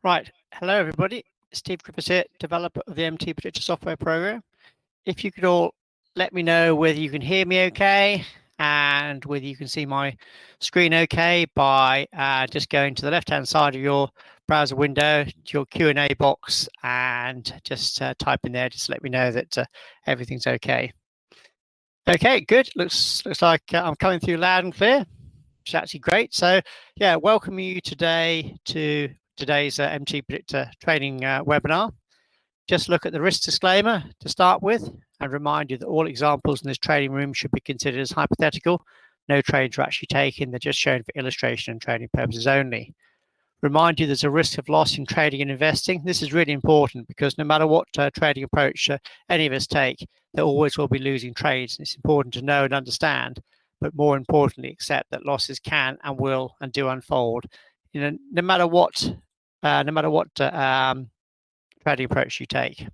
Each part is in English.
Right. Hello, everybody. Steve Griffiths here, developer of the MT Predictor software program. If you could all let me know whether you can hear me okay and whether you can see my screen okay by just going to the left-hand side of your browser window, to your Q&A box, and just type in there, just let me know that everything's okay. Okay, good. Looks like I'm coming through loud and clear, which is actually great. So yeah, welcome you today to today's MT Predictor training webinar. Just look at the risk disclaimer to start with and remind you that all examples in this training room should be considered as hypothetical. No trades are actually taken, they're just shown for illustration and training purposes only. Remind you there's a risk of loss in trading and investing. This is really important because no matter what trading approach any of us take, there always will be losing trades. And it's important to know and understand, but more importantly, accept that losses can and will and do unfold. No matter what trading approach you take.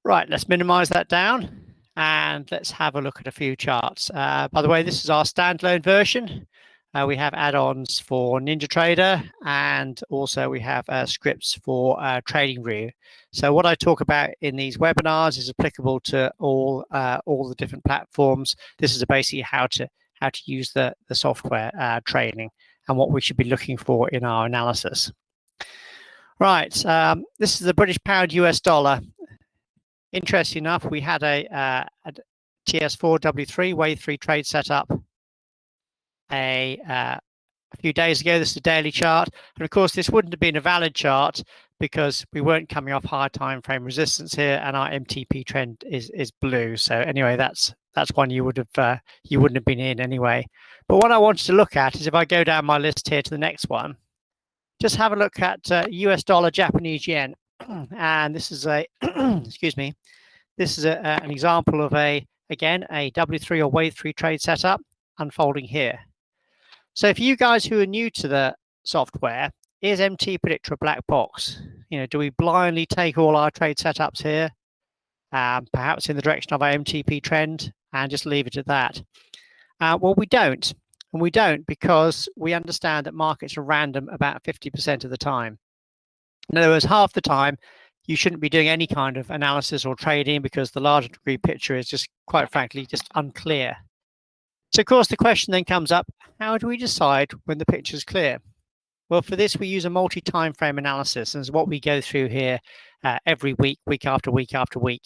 Right, let's minimize that down and let's have a look at a few charts. By the way, this is our standalone version. We have add-ons for NinjaTrader, and also we have scripts for TradingView. So what I talk about in these webinars is applicable to all the different platforms. This is basically how to use the software training and what we should be looking for in our analysis. Right, this is the British pound US dollar. Interesting enough, we had a TS4 W3 wave 3 trade set up a few days ago. This is a daily chart, and of course this wouldn't have been a valid chart because we weren't coming off high time frame resistance here, and our MTP trend is blue. So anyway, that's one you wouldn't have been in anyway. But what I wanted to look at is if I go down my list here to the next one, just have a look at US dollar Japanese yen, and this is a excuse me, this is an example of again a W3 or wave 3 trade setup unfolding here. So for you guys who are new to the software, is MT Predictor a black box? Do we blindly take all our trade setups here, perhaps in the direction of our MTP trend, and just leave it at that? Well, we don't. And we don't because we understand that markets are random about 50% of the time. In other words, half the time, you shouldn't be doing any kind of analysis or trading because the larger degree picture is just, quite frankly, just unclear. So, of course, the question then comes up, how do we decide when the picture is clear? Well, for this, we use a multi-time frame analysis, and it's what we go through here every week, week after week after week.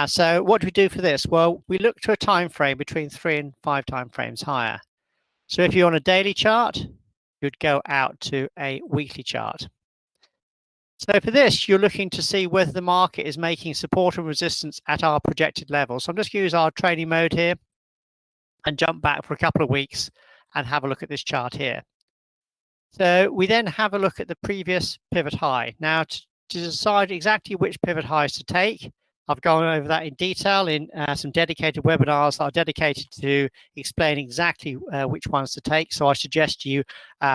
So what do we do for this? Well, we look to a time frame between 3 and 5 time frames higher. So if you're on a daily chart, you'd go out to a weekly chart. So for this, you're looking to see whether the market is making support and resistance at our projected level. So I'm just going to use our trading mode here and jump back for a couple of weeks and have a look at this chart here. So we then have a look at the previous pivot high. Now to decide exactly which pivot highs to take, I've gone over that in detail in some dedicated webinars that are dedicated to explain exactly which ones to take. So I suggest you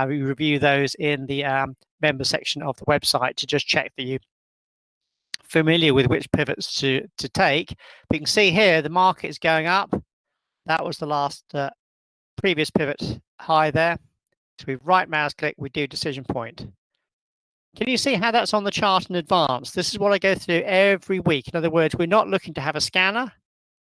review those in the member section of the website to just check that you're familiar with which pivots to take. But you can see here the market is going up. That was the last previous pivot high there. So we right mouse click, we do decision point. Can you see how that's on the chart in advance? This is what I go through every week. In other words, we're not looking to have a scanner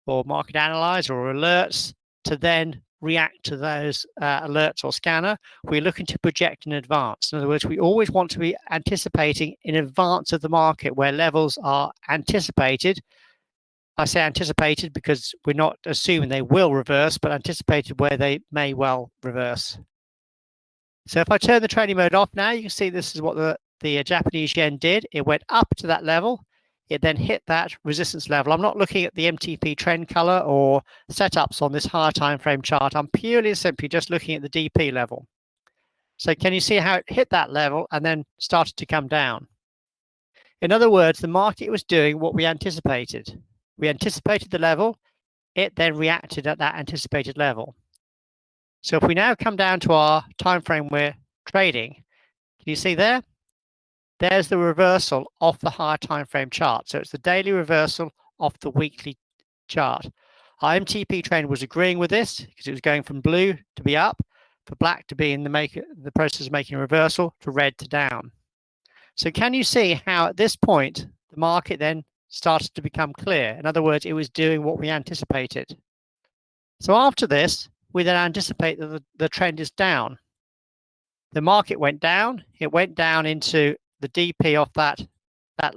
or market analyzer or alerts to then react to those alerts or scanner. We're looking to project in advance. In other words, we always want to be anticipating in advance of the market where levels are anticipated. I say anticipated because we're not assuming they will reverse, but anticipated where they may well reverse. So if I turn the trading mode off now, you can see this is what the Japanese yen did. It went up to that level. It then hit that resistance level. I'm not looking at the MTP trend color or setups on this higher time frame chart. I'm purely and simply just looking at the DP level. So can you see how it hit that level and then started to come down? In other words, the market was doing what we anticipated. We anticipated the level. It then reacted at that anticipated level. So if we now come down to our time frame we're trading, can you see there? There's the reversal of the higher time frame chart. So it's the daily reversal of the weekly chart. Our MTP trend was agreeing with this because it was going from blue to be up, for black to be in the process of making a reversal, to red to down. So can you see how at this point the market then started to become clear? In other words, it was doing what we anticipated. So after this, we then anticipate that the trend is down. The market went down. It went down into the DP off that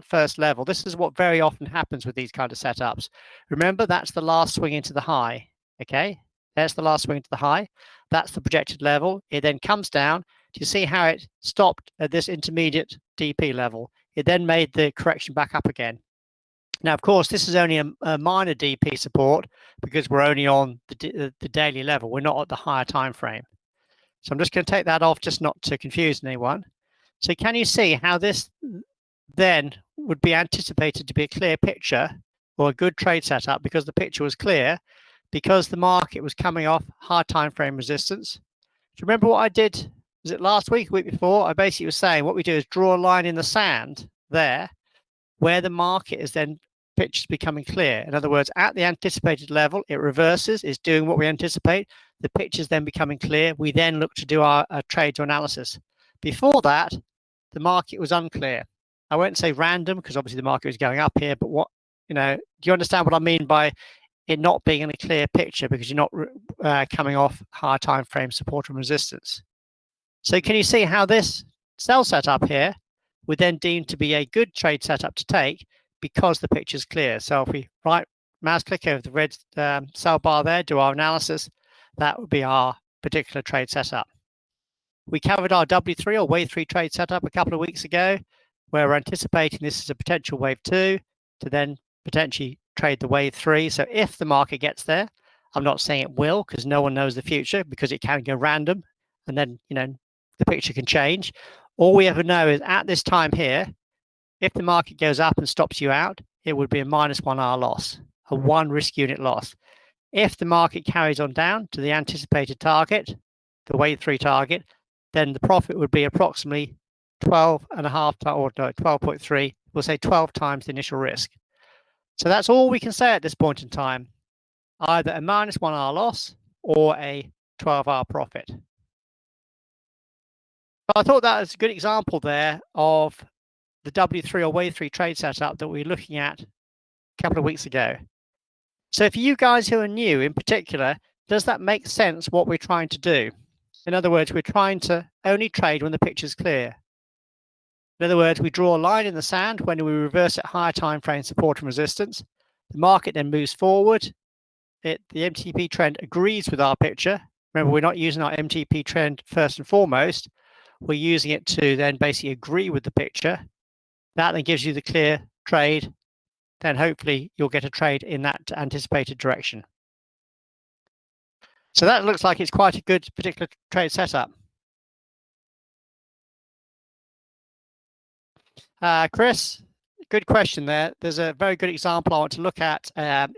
first level. This is what very often happens with these kind of setups. Remember, that's the last swing into the high. Okay, there's the last swing into the high. That's the projected level. It then comes down. Do you see how it stopped at this intermediate DP level? It then made the correction back up again. Now, of course, this is only a minor DP support because we're only on the daily level. We're not at the higher time frame. So I'm just going to take that off just not to confuse anyone. So can you see how this then would be anticipated to be a clear picture or a good trade setup because the picture was clear, because the market was coming off high time frame resistance? Do you remember what I did? Was it last week, week before? I basically was saying what we do is draw a line in the sand there where the market is then pictures becoming clear. In other words, at the anticipated level, it reverses, is doing what we anticipate. The picture's then becoming clear. We then look to do our trades or analysis. Before that, the market was unclear. I won't say random because obviously the market was going up here, but what, do you understand what I mean by it not being in a clear picture because you're not coming off higher time frame support and resistance? So can you see how this sell setup here would then deem to be a good trade setup to take because the picture's clear? So if we right mouse click over the red sell bar there, do our analysis, that would be our particular trade setup. We covered our W3 or wave 3 trade setup a couple of weeks ago, where we're anticipating this is a potential wave 2 to then potentially trade the wave 3. So if the market gets there, I'm not saying it will because no one knows the future because it can go random and then, the picture can change. All we ever know is at this time here, if the market goes up and stops you out, it would be a -1R loss, a 1 risk unit loss. If the market carries on down to the anticipated target, the wave 3 target, then the profit would be approximately 12.5 or no, 12.3. We'll say 12 times the initial risk. So that's all we can say at this point in time, either a -1R loss or a 12R profit. But I thought that was a good example there of the W3 or wave 3 trade setup that we were looking at a couple of weeks ago. So for you guys who are new in particular, does that make sense what we're trying to do? In other words, we're trying to only trade when the picture's clear. In other words, we draw a line in the sand when we reverse at higher time frame support and resistance. The market then moves forward. The MTP trend agrees with our picture. Remember, we're not using our MTP trend first and foremost. We're using it to then basically agree with the picture. That then gives you the clear trade. Then hopefully you'll get a trade in that anticipated direction. So that looks like it's quite a good particular trade setup. Chris, good question there. There's a very good example I want to look at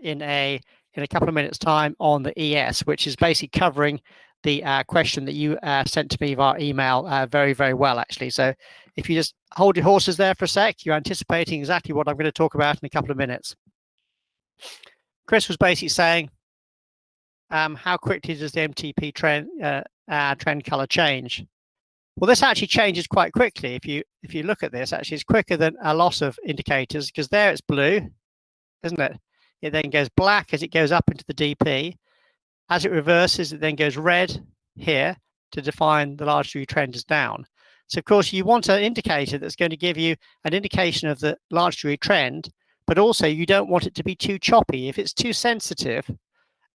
in a couple of minutes' time on the ES, which is basically covering the question that you sent to me via email very, very well, actually. So if you just hold your horses there for a sec, you're anticipating exactly what I'm going to talk about in a couple of minutes. Chris was basically saying, how quickly does the MTP trend color change? Well, this actually changes quite quickly. If you look at this, actually, it's quicker than a lot of indicators because there it's blue, isn't it? It then goes black as it goes up into the DP. As it reverses, it then goes red here to define the large degree trend is down. So, of course, you want an indicator that's going to give you an indication of the large degree trend, but also you don't want it to be too choppy. If it's too sensitive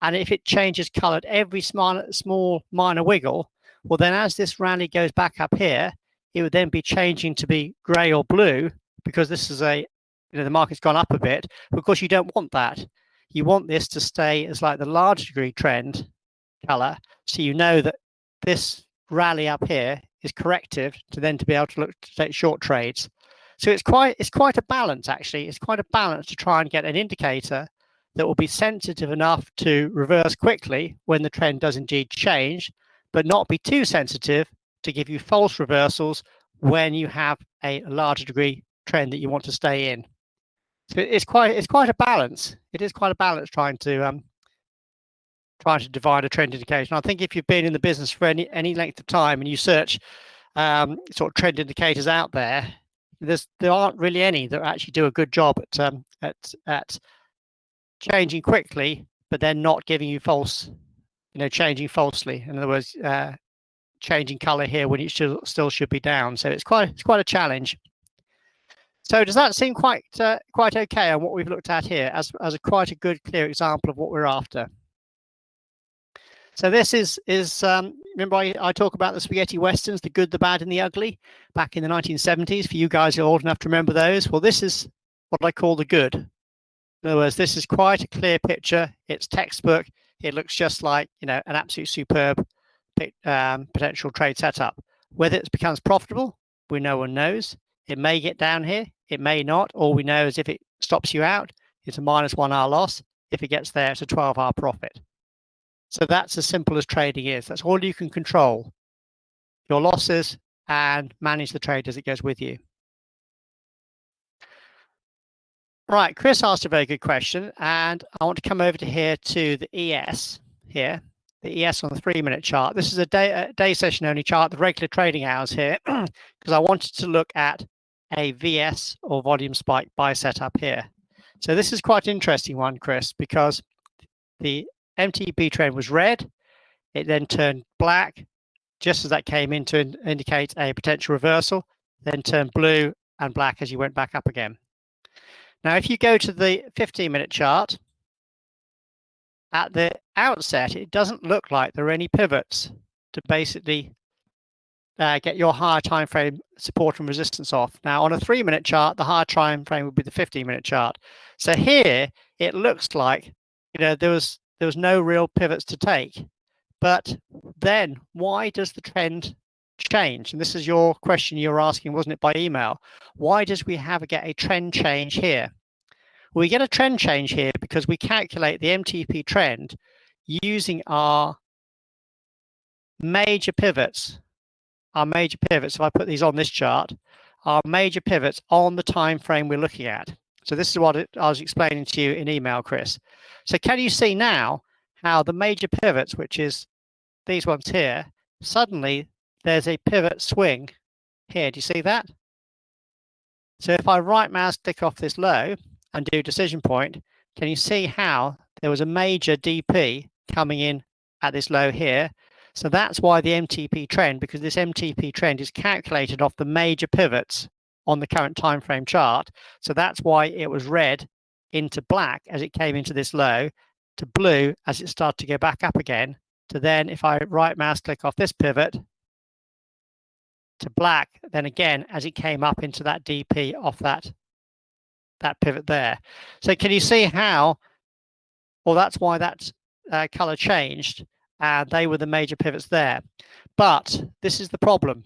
and if it changes color at every small minor wiggle, well, then as this rally goes back up here, it would then be changing to be gray or blue because this is the market's gone up a bit. But of course, you don't want that. You want this to stay as like the large degree trend color, so you know that this rally up here is corrective to then to be able to look to take short trades. So it's quite a balance, actually. It's quite a balance to try and get an indicator that will be sensitive enough to reverse quickly when the trend does indeed change, but not be too sensitive to give you false reversals when you have a larger degree trend that you want to stay in. So it's quite a balance. It is quite a balance trying to trying to divide a trend indicator. And I think if you've been in the business for any length of time and you search sort of trend indicators out there, there aren't really any that actually do a good job at changing quickly, but then not giving you false, changing falsely. In other words, changing color here when it still should be down. So it's quite a challenge. So does that seem quite okay on what we've looked at here as quite a good clear example of what we're after? So this is remember I talk about the spaghetti westerns, the good, the bad, and the ugly, back in the 1970s. For you guys who are old enough to remember those, well, this is what I call the good. In other words, this is quite a clear picture. It's textbook. It looks just like an absolute superb potential trade setup. Whether it becomes profitable, no one knows. It may get down here. It may not. All we know is if it stops you out, it's a -1 hour loss. If it gets there, it's a 12-hour profit. So that's as simple as trading is. That's all you can control, your losses, and manage the trade as it goes with you. Right, Chris asked a very good question, and I want to come over to here to the ES here, the ES on the 3-minute chart. This is a day session only chart, the regular trading hours here, because I wanted to look at a VS or volume spike buy setup here. So this is quite an interesting one, Chris, because the MTP trend was red. It then turned black just as that came in to indicate a potential reversal, then turned blue and black as you went back up again. Now, if you go to the 15-minute chart, at the outset, it doesn't look like there are any pivots to basically get your higher time frame support and resistance off. Now, on a 3-minute chart, the higher time frame would be the 15-minute chart. So here, it looks like there was no real pivots to take. But then why does the trend change? And this is your question you're asking, wasn't it, by email? Why does we get a trend change here? We get a trend change here because we calculate the MTP trend using our major pivots. If I put these on this chart, our major pivots on the time frame we're looking at. So this is what I was explaining to you in email, Chris. So can you see now how the major pivots, which is these ones here, suddenly there's a pivot swing here. Do you see that? So if I right mouse click off this low and do decision point, can you see how there was a major DP coming in at this low here? So that's why the MTP trend, because this MTP trend is calculated off the major pivots on the current time frame chart. So that's why it was red into black as it came into this low, to blue as it started to go back up again, to then, if I right mouse click off this pivot, to black, then again as it came up into that DP off that pivot there. So can you see how, well, that's why that color changed, and they were the major pivots there. But this is the problem,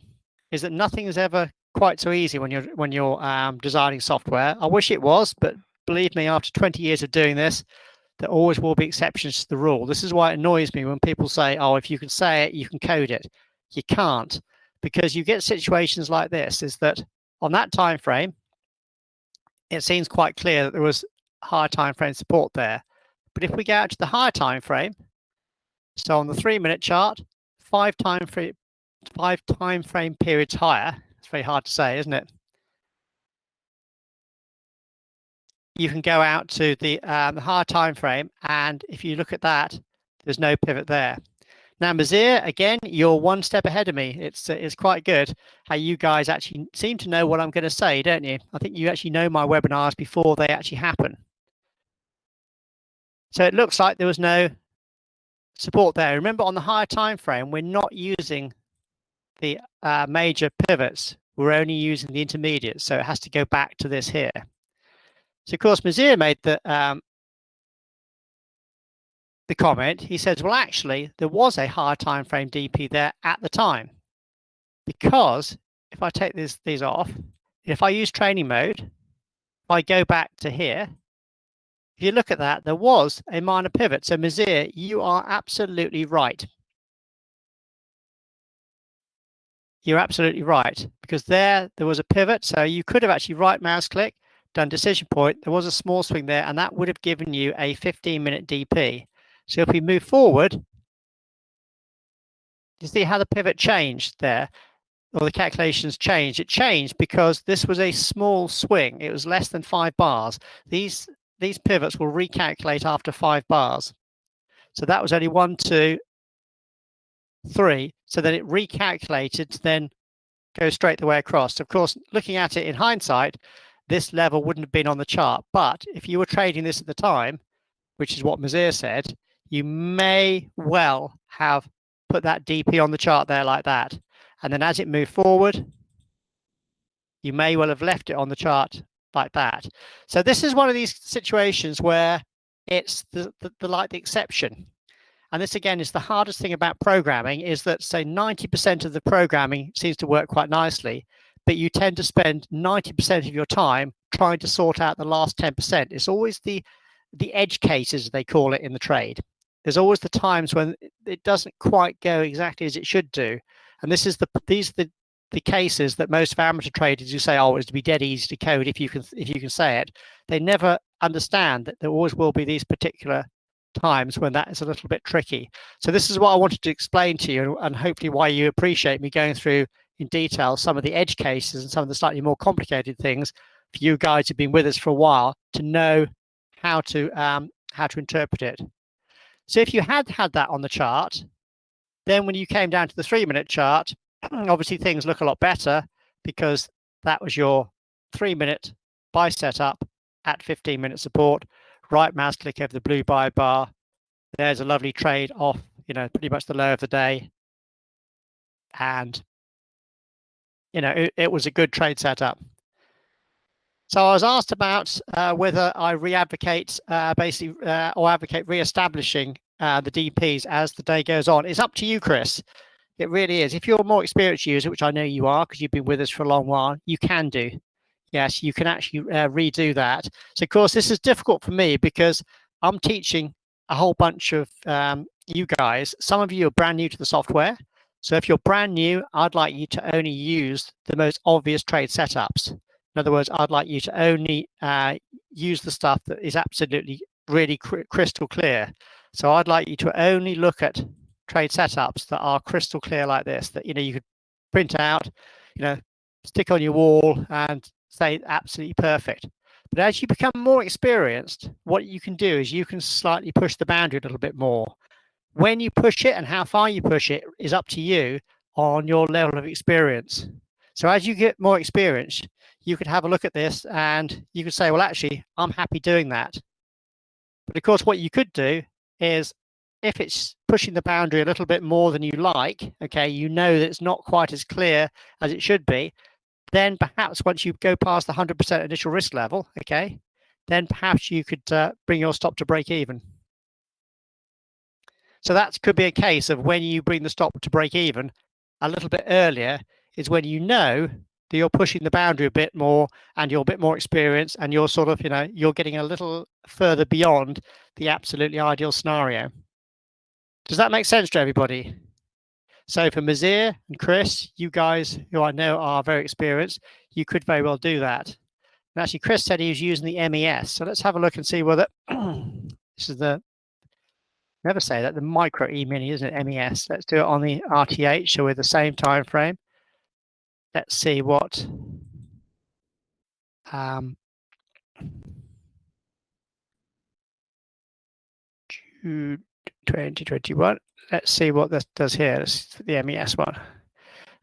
is that nothing is ever quite so easy when you're designing software. I wish it was, but believe me, after 20 years of doing this, there always will be exceptions to the rule. This is why it annoys me when people say, oh, if you can say it, you can code it. You can't, because you get situations like this, is that on that time frame, it seems quite clear that there was higher time frame support there. But if we go out to the higher time frame, so on the 3-minute chart, 5 time frame periods higher, it's very hard to say, isn't it? You can go out to the higher time frame, and if you look at that, there's no pivot there. Now, Mazir, again, you're one step ahead of me. It's quite good how you guys actually seem to know what I'm going to say, don't you? I think you actually know my webinars before they actually happen. So it looks like there was no support there. Remember, on the higher time frame, we're not using the major pivots. We're only using the intermediates, so it has to go back to this here. So, of course, Mazir made the comment. He says, well, actually, there was a higher time frame DP there at the time, because if I take these off, if I use training mode, if I go back to here, if you look at that, there was a minor pivot. So, Mazir, you are absolutely right. You're absolutely right, because there was a pivot. So you could have actually right mouse click, done decision point. There was a small swing there, and that would have given you a 15-minute DP. So if we move forward, you see how the pivot changed there, or the calculations changed. It changed because this was a small swing. It was less than 5 bars. These pivots will recalculate after 5 bars. So that was only 1, 2, 3. So then it recalculated to then go straight the way across. Of course, looking at it in hindsight, this level wouldn't have been on the chart. But if you were trading this at the time, which is what Mazir said, you may well have put that DP on the chart there like that. And then as it moved forward, you may well have left it on the chart like that. So this is one of these situations where it's the exception. And this, again, is the hardest thing about programming, is that, say, 90% of the programming seems to work quite nicely, but you tend to spend 90% of your time trying to sort out the last 10%. It's always the edge cases, they call it in the trade. There's always the times when it doesn't quite go exactly as it should do. And these are the cases that most amateur traders who say, oh, it's to be dead easy to code if you can say it, they never understand that there always will be these particular times when that is a little bit tricky. So this is what I wanted to explain to you, and hopefully why you appreciate me going through in detail some of the edge cases and some of the slightly more complicated things for you guys who've been with us for a while to know how to interpret it. So if you had that on the chart, then when you came down to the 3-minute chart, obviously things look a lot better because that was your 3-minute buy setup at 15-minute support. Right mouse click over the blue buy bar. There's a lovely trade off, pretty much the low of the day. And, it was a good trade setup. So I was asked about whether I re-advocate or advocate re-establishing the DPs as the day goes on. It's up to you, Chris. It really is. If you're a more experienced user, which I know you are because you've been with us for a long while, you can do. Yes, you can actually redo that. So, of course, this is difficult for me because I'm teaching a whole bunch of you guys. Some of you are brand new to the software. So if you're brand new, I'd like you to only use the most obvious trade setups. In other words, I'd like you to only use the stuff that is absolutely really crystal clear. So I'd like you to only look at trade setups that are crystal clear like this, that you could print out, stick on your wall and say absolutely perfect. But as you become more experienced, what you can do is you can slightly push the boundary a little bit more. When you push it and how far you push it is up to you on your level of experience. So as you get more experienced, you could have a look at this and you could say, well, actually, I'm happy doing that. But of course, what you could do is, if it's pushing the boundary a little bit more than you like, okay, that it's not quite as clear as it should be, then perhaps once you go past the 100% initial risk level, okay, then perhaps you could bring your stop to break even. So that could be a case of when you bring the stop to break even a little bit earlier is when that you're pushing the boundary a bit more and you're a bit more experienced and you're sort of, you're getting a little further beyond the absolutely ideal scenario. Does that make sense to everybody? So for Mazir and Chris, you guys who I know are very experienced, you could very well do that. And actually, Chris said he was using the MES. So let's have a look and see whether this is the, never say that, the micro E-mini, isn't it, MES? Let's do it on the RTH, so with the same time frame. Let's see what 2021. Let's see what this does here. This is the MES one.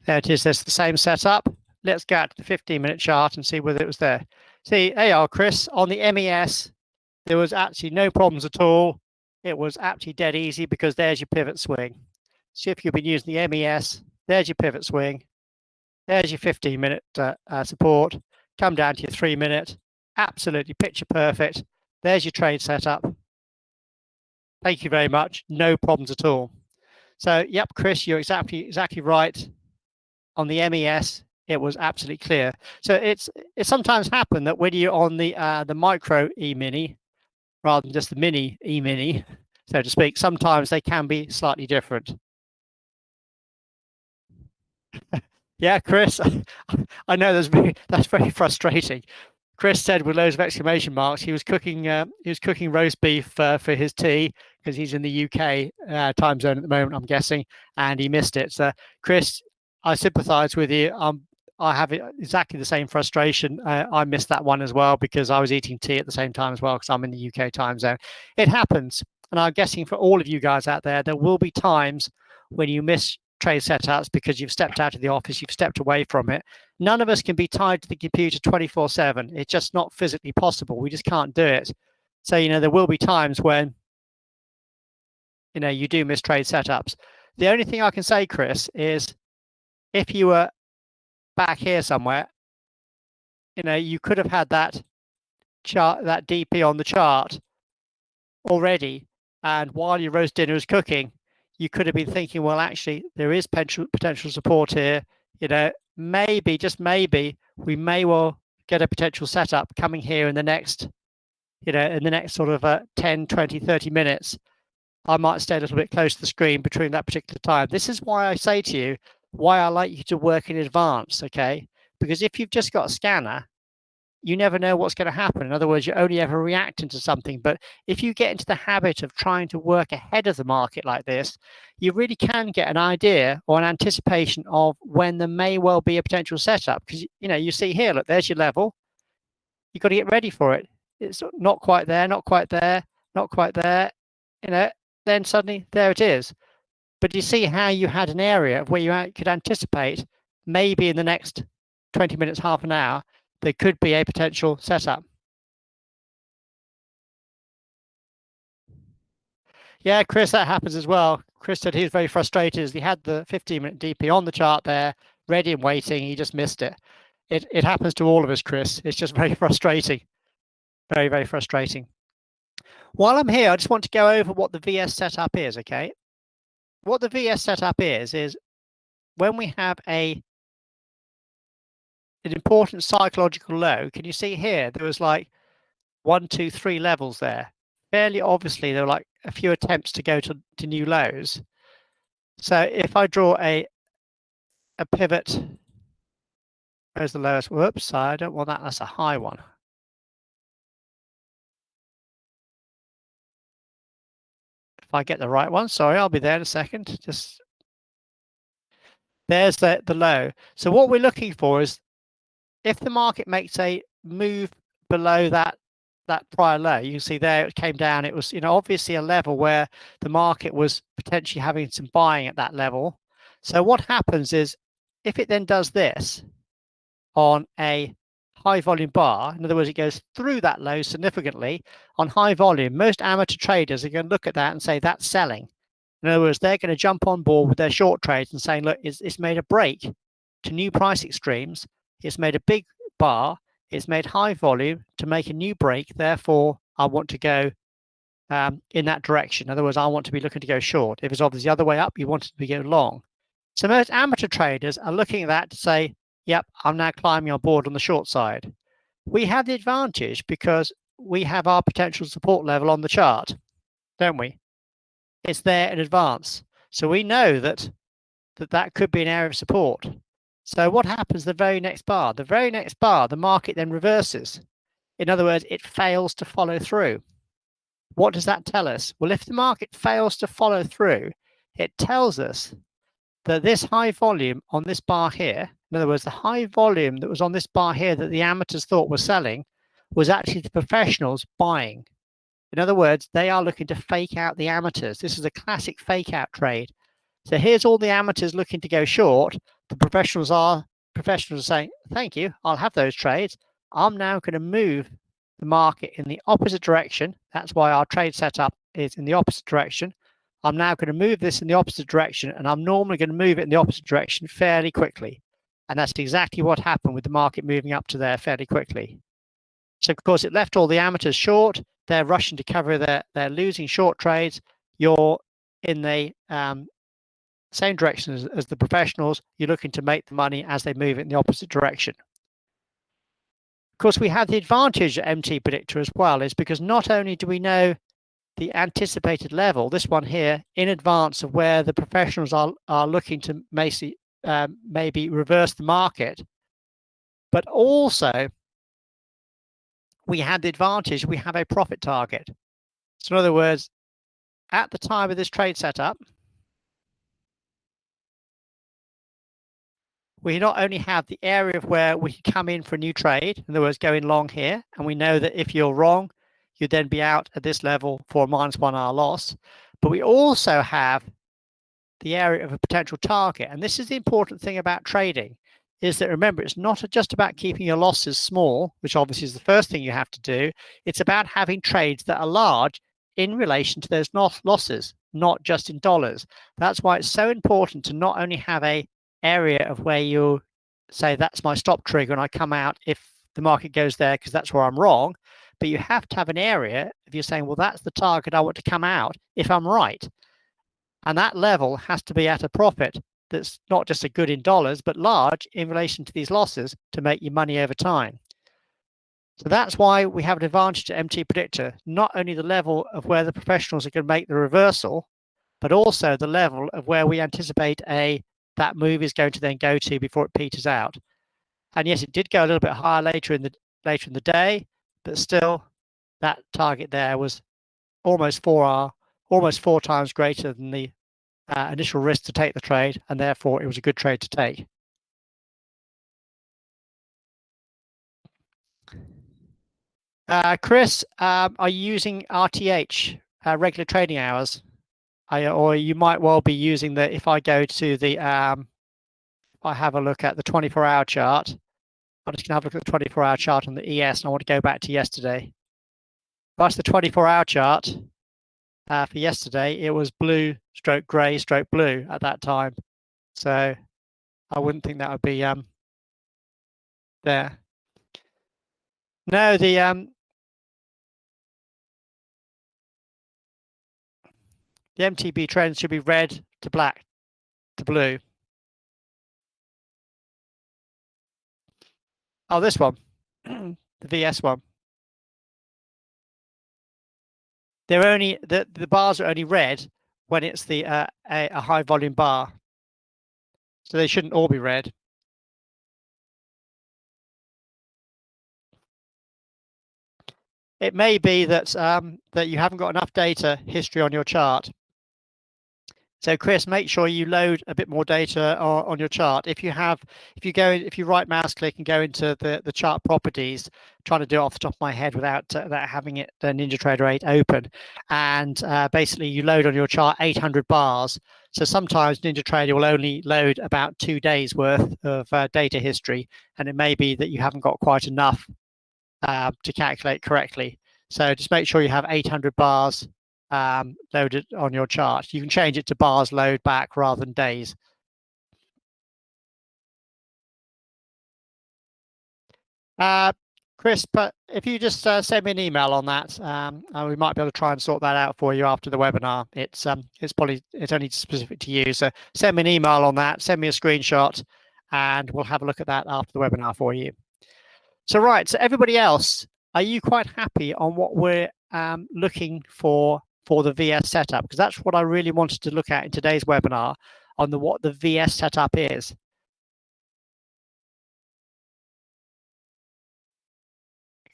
There it is. There's the same setup. Let's go out to the 15-minute chart and see whether it was there. See, there you are, Chris. On the MES, there was actually no problems at all. It was actually dead easy because there's your pivot swing. See if you've been using the MES. There's your pivot swing. There's your 15-minute support. Come down to your 3-minute. Absolutely picture perfect. There's your trade setup. Thank you very much. No problems at all. So, yep, Chris, you're exactly right. On the MES, it was absolutely clear. So it sometimes happens that when you're on the micro E-mini, rather than just the mini E-mini, so to speak, sometimes they can be slightly different. Yeah, Chris, I know that's very frustrating. Chris said with loads of exclamation marks he was cooking roast beef for his tea, because he's in the UK time zone at the moment, I'm guessing, and he missed it. So, Chris, I sympathise with you. I have exactly the same frustration. I missed that one as well because I was eating tea at the same time as well because I'm in the UK time zone. It happens. And I'm guessing for all of you guys out there, there will be times when you miss trade setups because you've stepped out of the office, you've stepped away from it. None of us can be tied to the computer 24/7. It's just not physically possible. We just can't do it. So, there will be times when, you do miss trade setups. The only thing I can say, Chris, is if you were back here somewhere, you could have had that chart, that DP on the chart already. And while your roast dinner is cooking, you could have been thinking, well, actually, there is potential support here. Maybe, just maybe, we may well get a potential setup coming here in the next, sort of 10, 20, 30 minutes. I might stay a little bit close to the screen between that particular time. This is why I say to you, why I like you to work in advance, okay? Because if you've just got a scanner, you never know what's going to happen. In other words, you're only ever reacting to something. But if you get into the habit of trying to work ahead of the market like this, you really can get an idea or an anticipation of when there may well be a potential setup. Because, you see here, look, there's your level. You've got to get ready for it. It's not quite there, not quite there, not quite there. Then suddenly there it is. But you see how you had an area of where you could anticipate maybe in the next 20 minutes, half an hour, there could be a potential setup. Yeah, Chris, that happens as well. Chris said he was very frustrated as he had the 15-minute DP on the chart there, ready and waiting. He just missed it. It happens to all of us, Chris. It's just very frustrating. Very, very frustrating. While I'm here, I just want to go over what the VS setup is, okay? What the VS setup is when we have an important psychological low. Can you see here? There was like 1, 2, 3 levels there. Fairly obviously, there were like a few attempts to go to new lows. So if I draw a pivot, where's the lowest? Whoops, I don't want that. That's a high one. If I get the right one, sorry, I'll be there in a second. Just there's the low. So what we're looking for is if the market makes a move below that prior low, you can see there it came down. It was, obviously a level where the market was potentially having some buying at that level. So what happens is if it then does this on a high volume bar, in other words, it goes through that low significantly on high volume, most amateur traders are going to look at that and say that's selling. In other words, they're going to jump on board with their short trades and saying, look, it's made a break to new price extremes. It's made a big bar. It's made high volume to make a new break. Therefore, I want to go in that direction. In other words, I want to be looking to go short. If it's obviously the other way up, you want it to be going long. So most amateur traders are looking at that to say, yep, I'm now climbing on board on the short side. We have the advantage because we have our potential support level on the chart, don't we? It's there in advance. So we know that could be an area of support. So what happens the very next bar? The very next bar, the market then reverses. In other words, it fails to follow through. What does that tell us? Well, if the market fails to follow through, it tells us that this high volume on this bar here, in other words, the high volume that was on this bar here that the amateurs thought was selling, was actually the professionals buying. In other words, they are looking to fake out the amateurs. This is a classic fake out trade. So here's all the amateurs looking to go short. The professionals are saying, thank you, I'll have those trades. I'm now going to move the market in the opposite direction. That's why our trade setup is in the opposite direction. I'm now going to move this in the opposite direction, and I'm normally going to move it in the opposite direction fairly quickly. And that's exactly what happened with the market moving up to there fairly quickly. So, of course, it left all the amateurs short. They're rushing to cover their losing short trades. You're in the same direction as the professionals. You're looking to make the money as they move in the opposite direction. Of course, we have the advantage at MT Predictor as well, is because not only do we know the anticipated level, this one here, in advance of where the professionals are looking to maybe reverse the market, but also we have the advantage, we have a profit target. So in other words, at the time of this trade setup, we not only have the area of where we can come in for a new trade, in other words, going long here, and we know that if you're wrong, you'd then be out at this level for a -1 hour loss, but we also have the area of a potential target. And this is the important thing about trading, is that remember, it's not just about keeping your losses small, which obviously is the first thing you have to do. It's about having trades that are large in relation to those losses, not just in dollars. That's why it's so important to not only have a area of where you say that's my stop trigger and I come out if the market goes there because that's where I'm wrong, but you have to have an area if you're saying, well, that's the target I want to come out if I'm right. And that level has to be at a profit that's not just a good in dollars, but large in relation to these losses to make you money over time. So that's why we have an advantage to MT Predictor, not only the level of where the professionals are going to make the reversal, but also the level of where we anticipate that move is going to then go to before it peters out. And yes, it did go a little bit higher later in the day, but still that target there was almost 4 times greater than the initial risk to take the trade, and therefore it was a good trade to take. Chris, are you using RTH, regular trading hours? Or you might well be using the, if I go to the, I have a look at the 24-hour chart. I'm just going to have a look at the 24-hour chart on the ES, and I want to go back to yesterday. That's the 24-hour chart. For yesterday, it was blue, stroke grey, stroke blue at that time. So I wouldn't think that would be there. No, the MTB trend should be red to black to blue. Oh, this one, the VS one. They're only the bars are only red when it's the a high volume bar, so they shouldn't all be red. It may be that that you haven't got enough data history on your chart. So Chris, make sure you load a bit more data on your chart. If you right mouse click and go into the chart properties, trying to do it off the top of my head without having it the NinjaTrader 8 open, and basically you load on your chart 800 bars. So sometimes NinjaTrader will only load about 2 days worth of data history, and it may be that you haven't got quite enough to calculate correctly. So just make sure you have 800 bars loaded on your chart. You can change it to bars load back rather than days. Chris, but if you just send me an email on that, we might be able to try and sort that out for you after the webinar. It's only specific to you, so send me an email on that, send me a screenshot, and we'll have a look at that after the webinar for you. So right, so everybody else, are you quite happy on what we're looking for the VS setup? Because that's what I really wanted to look at in today's webinar on what the VS setup is.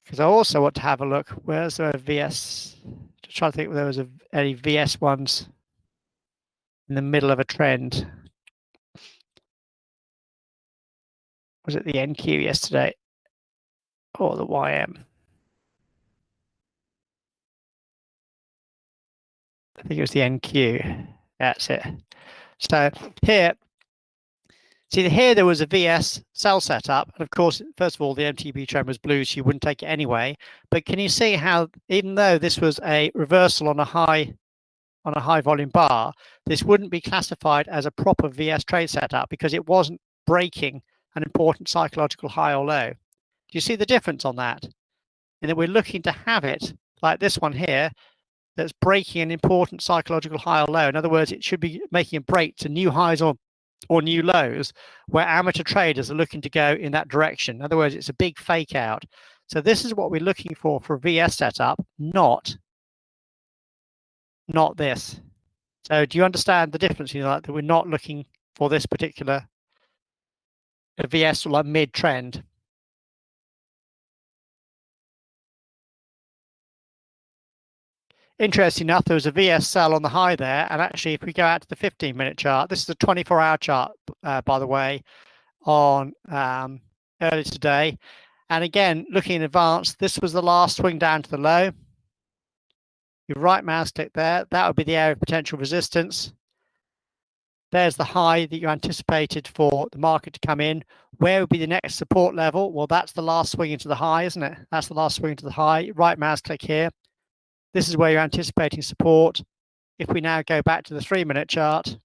Because I also want to have a look, where's there a VS? Just trying to think if there was any VS ones in the middle of a trend. Was it the NQ yesterday? Or the YM? I think it was the NQ. That's it. So here, see here there was a VS sell setup, and of course, first of all, the MTB trend was blue, so you wouldn't take it anyway. But can you see how, even though this was a reversal on a high volume bar, this wouldn't be classified as a proper VS trade setup because it wasn't breaking an important psychological high or low. Do you see the difference on that? And that we're looking to have it like this one here, that's breaking an important psychological high or low. In other words, it should be making a break to new highs or new lows, where amateur traders are looking to go in that direction. In other words, it's a big fake out. So this is what we're looking for a VS setup, not this. So do you understand the difference? You know, like that we're not looking for this particular VS or like mid trend. interesting enough, there was a VS sell on the high there. And actually, if we go out to the 15-minute chart, this is a 24-hour chart, by the way, on early today. And again, looking in advance, this was the last swing down to the low. Your right mouse click there, that would be the area of potential resistance. There's the high that you anticipated for the market to come in. Where would be the next support level? Well, that's the last swing into the high, isn't it? That's the last swing into the high. Right mouse click here. This is where you're anticipating support. If we now go back to the 3-minute chart,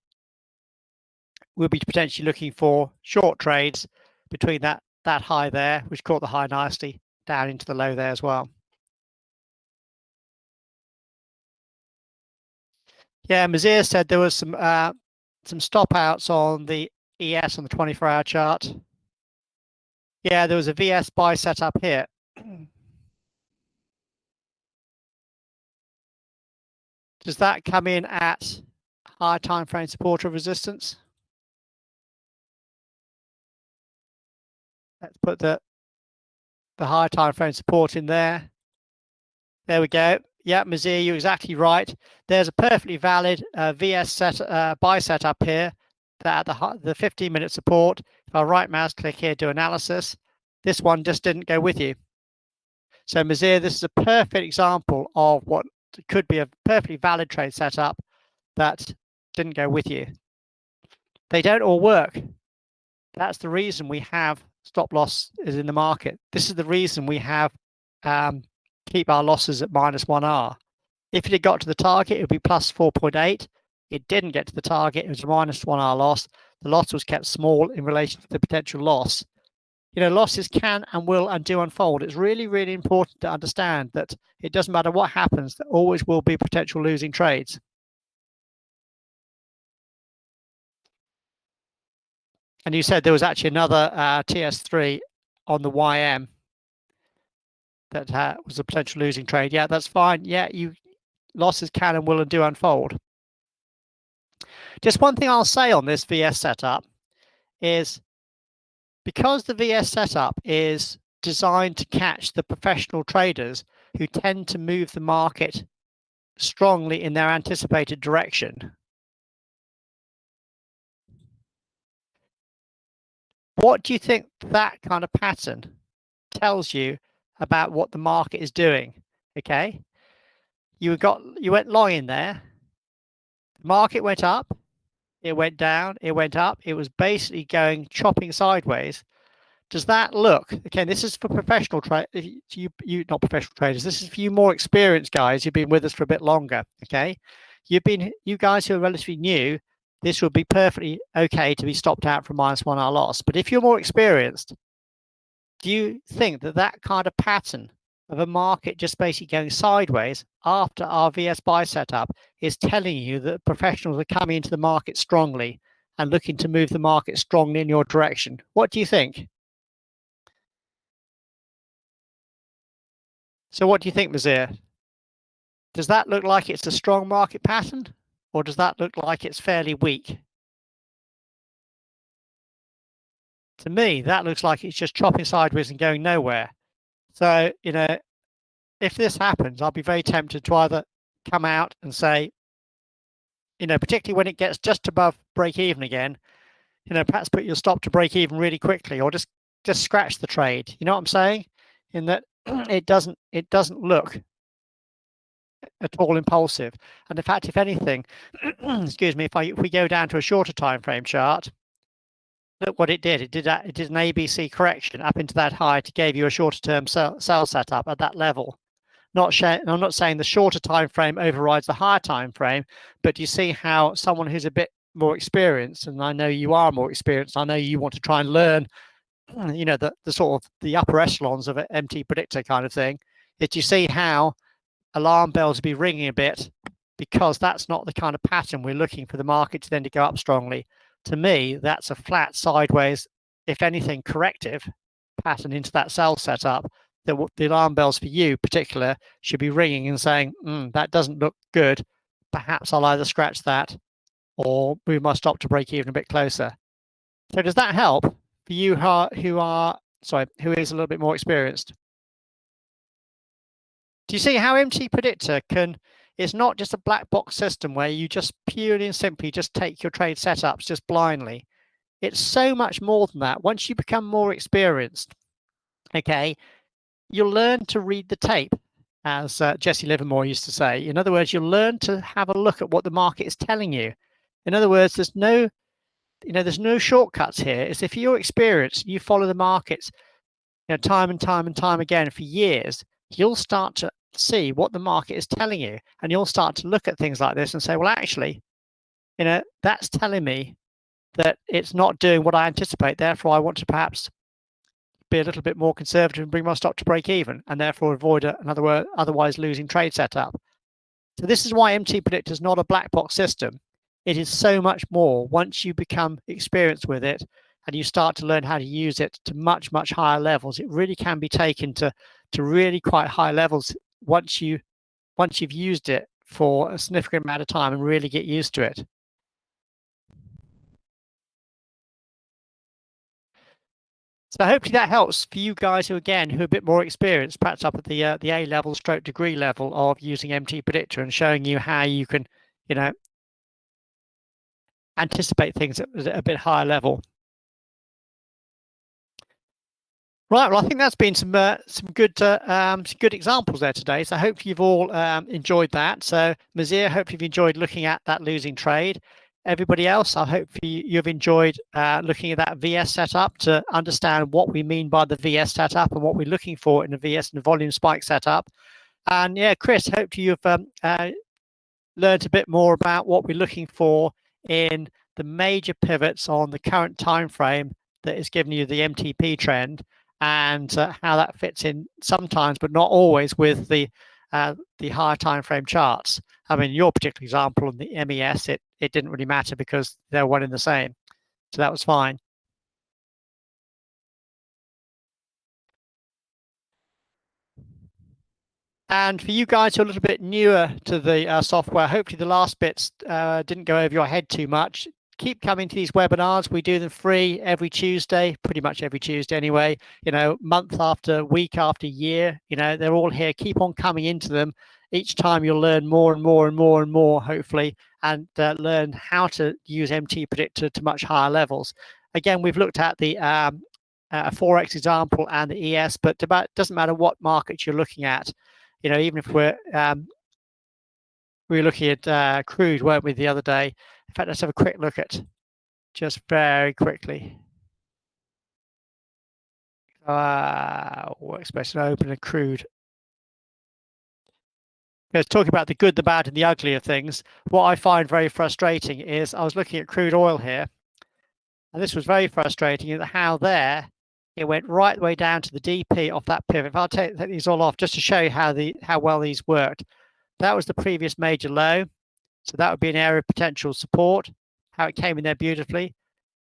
we'll be potentially looking for short trades between that high there, which caught the high nicely, down into the low there as well. Yeah, Mazir said there was some stop outs on the ES on the 24-hour chart. Yeah, there was a VS buy setup here. Does that come in at higher time frame support or resistance? Let's put the higher time frame support in there. There we go. Yeah, Mazir, you're exactly right. There's a perfectly valid VS buy setup here that at the 15-minute support. If I right mouse click here, do analysis, this one just didn't go with you. So Mazir, this is a perfect example of what could be a perfectly valid trade setup that didn't go with you. They don't all work. That's the reason we have stop loss is in the market. This is the reason we have keep our losses at -1R. If it had got to the target, it would be plus 4.8. It didn't get to the target. It was a -1R loss. The loss was kept small in relation to the potential loss. You know, losses can and will and do unfold. It's really, really important to understand that it doesn't matter what happens, there always will be potential losing trades. And you said there was actually another TS3 on the YM that was a potential losing trade. Yeah, that's fine. Yeah, losses can and will and do unfold. Just one thing I'll say on this VS setup is because the VS setup is designed to catch the professional traders who tend to move the market strongly in their anticipated direction. What do you think that kind of pattern tells you about what the market is doing? Okay, you went long in there. The market went up, it went down, it went up. It was basically going chopping sideways. Does that look okay? This is for professional traders. You not professional traders. This is for you more experienced guys. You've been with us for a bit longer. Okay, you guys who are relatively new. This would be perfectly okay to be stopped out from -1R loss. But if you're more experienced, do you think that that kind of pattern of a market just basically going sideways after our VS buy setup is telling you that professionals are coming into the market strongly and looking to move the market strongly in your direction? What do you think? So what do you think, Mazir? Does that look like it's a strong market pattern, or does that look like it's fairly weak? To me, that looks like it's just chopping sideways and going nowhere. So, you know, if this happens, I'll be very tempted to either come out and say, you know, particularly when it gets just above break even again, you know, perhaps put your stop to break even really quickly, or just scratch the trade. You know what I'm saying? In that it doesn't look at all impulsive. And in fact, if anything, excuse me, if we go down to a shorter time frame chart, look what it did. It did an ABC correction up into that high to give you a shorter term sell setup at that level. I'm not saying the shorter time frame overrides the higher time frame, but you see how someone who's a bit more experienced, and I know you are more experienced, I know you want to try and learn, you know, the sort of the upper echelons of an MT predictor kind of thing, that you see how alarm bells will be ringing a bit, because that's not the kind of pattern we're looking for the market to then to go up strongly. To me, that's a flat sideways, if anything, corrective pattern into that sell setup. That the alarm bells for you, particular, should be ringing and saying, that doesn't look good. Perhaps I'll either scratch that or move my stop to break even a bit closer. So does that help for you who is a little bit more experienced? Do you see how MT Predictor can it's not just a black box system where you just purely and simply just take your trade setups just blindly. It's so much more than that. Once you become more experienced, okay, you'll learn to read the tape, as Jesse Livermore used to say. In other words, you'll learn to have a look at what the market is telling you. In other words, there's no shortcuts here. It's if you're experienced, you follow the markets, time and time and time again for years, you'll start to see what the market is telling you, and you'll start to look at things like this and say, well, actually, that's telling me that it's not doing what I anticipate. Therefore, I want to perhaps be a little bit more conservative and bring my stock to break even, and therefore avoid another otherwise losing trade setup. So this is why MT Predictor is not a black box system. It is so much more. Once you become experienced with it and you start to learn how to use it to much, much higher levels, it really can be taken to really quite high levels once you've used it for a significant amount of time and really get used to it. So hopefully that helps for you guys who are a bit more experienced, perhaps up at the A level / degree level of using MT Predictor, and showing you how you can, anticipate things at a bit higher level. Right, well, I think that's been some good examples there today. So I hope you've all enjoyed that. So Mazir, hope you've enjoyed looking at that losing trade. Everybody else, I hope you've enjoyed looking at that VS setup to understand what we mean by the VS setup and what we're looking for in a VS and a volume spike setup. And yeah, Chris, hope you've learned a bit more about what we're looking for in the major pivots on the current time frame that is giving you the MTP trend, and how that fits in sometimes, but not always, with the higher time frame charts. I mean, your particular example on the MES, it didn't really matter because they're one and the same, so that was fine. And for you guys who are a little bit newer to the software, hopefully the last bits didn't go over your head too much. Keep coming to these webinars. We do them free every Tuesday, pretty much every Tuesday anyway, month after week after year, they're all here. Keep on coming into them. Each time you'll learn more and more and more and more, hopefully, and learn how to use MT Predictor to much higher levels. Again, we've looked at the Forex example and the ES, but it doesn't matter what market you're looking at. Even if we were looking at crude, weren't we, the other day? In fact, let's have a quick look at, just very quickly. Workspace and open a crude. Let's talk about the good, the bad, and the ugly of things. What I find very frustrating is I was looking at crude oil here, and this was very frustrating in how it went right the way down to the DP off that pivot. If I'll take these all off just to show you how well these worked. That was the previous major low. So that would be an area of potential support, how it came in there beautifully.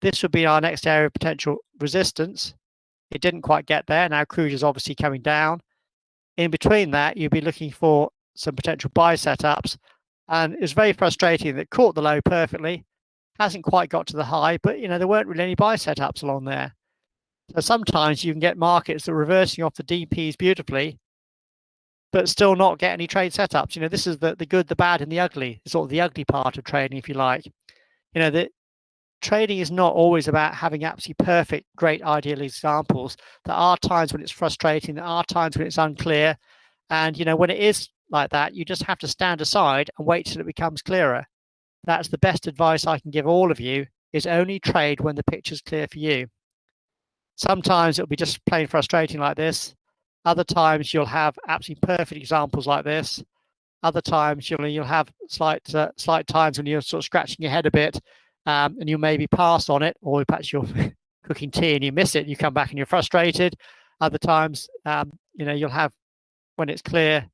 This would be our next area of potential resistance. It didn't quite get there. Now crude is obviously coming down. In between that, you'd be looking for some potential buy setups. And it was very frustrating that it caught the low perfectly. Hasn't quite got to the high, but there weren't really any buy setups along there. So sometimes you can get markets that are reversing off the DPs beautifully, but still not get any trade setups. This is the good, the bad, and the ugly. It's sort of the ugly part of trading, if you like. The trading is not always about having absolutely perfect, great, ideal examples. There are times when it's frustrating. There are times when it's unclear. And, when it is like that, you just have to stand aside and wait till it becomes clearer. That's the best advice I can give all of you, is only trade when the picture's clear for you. Sometimes it'll be just plain frustrating like this. Other times you'll have absolutely perfect examples like this. Other times you'll have slight times when you're sort of scratching your head a bit, and you maybe pass on it, or perhaps you're cooking tea and you miss it. You come back and you're frustrated. Other times, you'll have when it's clear,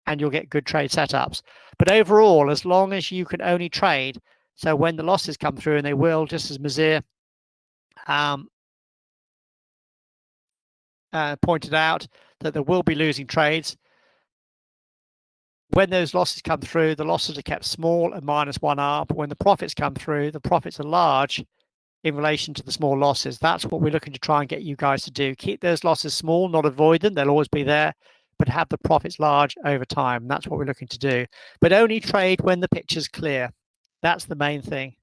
and you'll get good trade setups. But overall, as long as you can only trade, so when the losses come through, and they will, just as Mazir pointed out, that there will be losing trades. When those losses come through, the losses are kept small and -1R. But when the profits come through, the profits are large in relation to the small losses. That's what we're looking to try and get you guys to do. Keep those losses small, not avoid them. They'll always be there, but have the profits large over time. That's what we're looking to do. But only trade when the picture's clear. That's the main thing.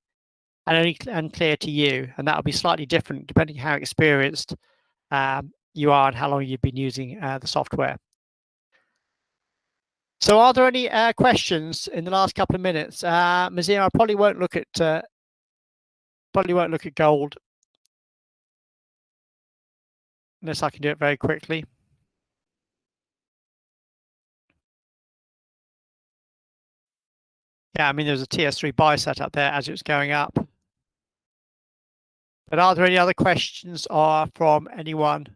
And only clear to you. And that'll be slightly different depending how experienced you are and how long you've been using the software. So are there any questions in the last couple of minutes? Mazir, I probably won't look at gold unless I can do it very quickly. Yeah, I mean, there's a TS3 buy set up there as it was going up. But are there any other questions from anyone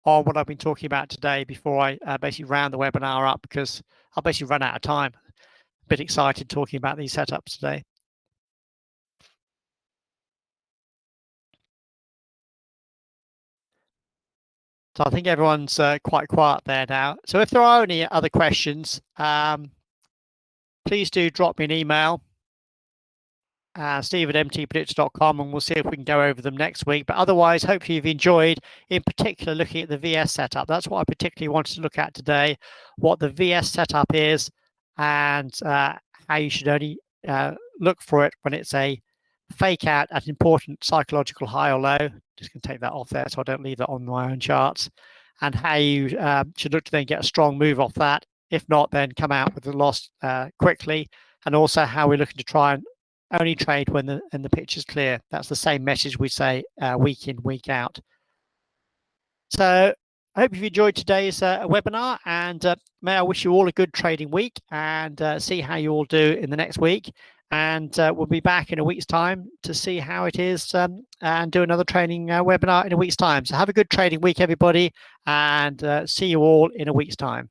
on what I've been talking about today before I basically round the webinar up, because I'll basically run out of time. A bit excited talking about these setups today. So I think everyone's quite quiet there now. So if there are any other questions, please do drop me an email, steve@mtpredictor.com, and we'll see if we can go over them next week. But otherwise, hopefully you've enjoyed, in particular, looking at the VS setup. That's what I particularly wanted to look at today, what the VS setup is and how you should only look for it when it's a fake out at an important psychological high or low. Just going to take that off there so I don't leave that on my own charts, and how you should look to then get a strong move off that. If not, then come out with a loss quickly, and also how we're looking to try and only trade when the picture's clear. That's the same message we say week in, week out. So I hope you've enjoyed today's webinar, and may I wish you all a good trading week, and see how you all do in the next week. And we'll be back in a week's time to see how it is, and do another training webinar in a week's time. So have a good trading week, everybody, and see you all in a week's time.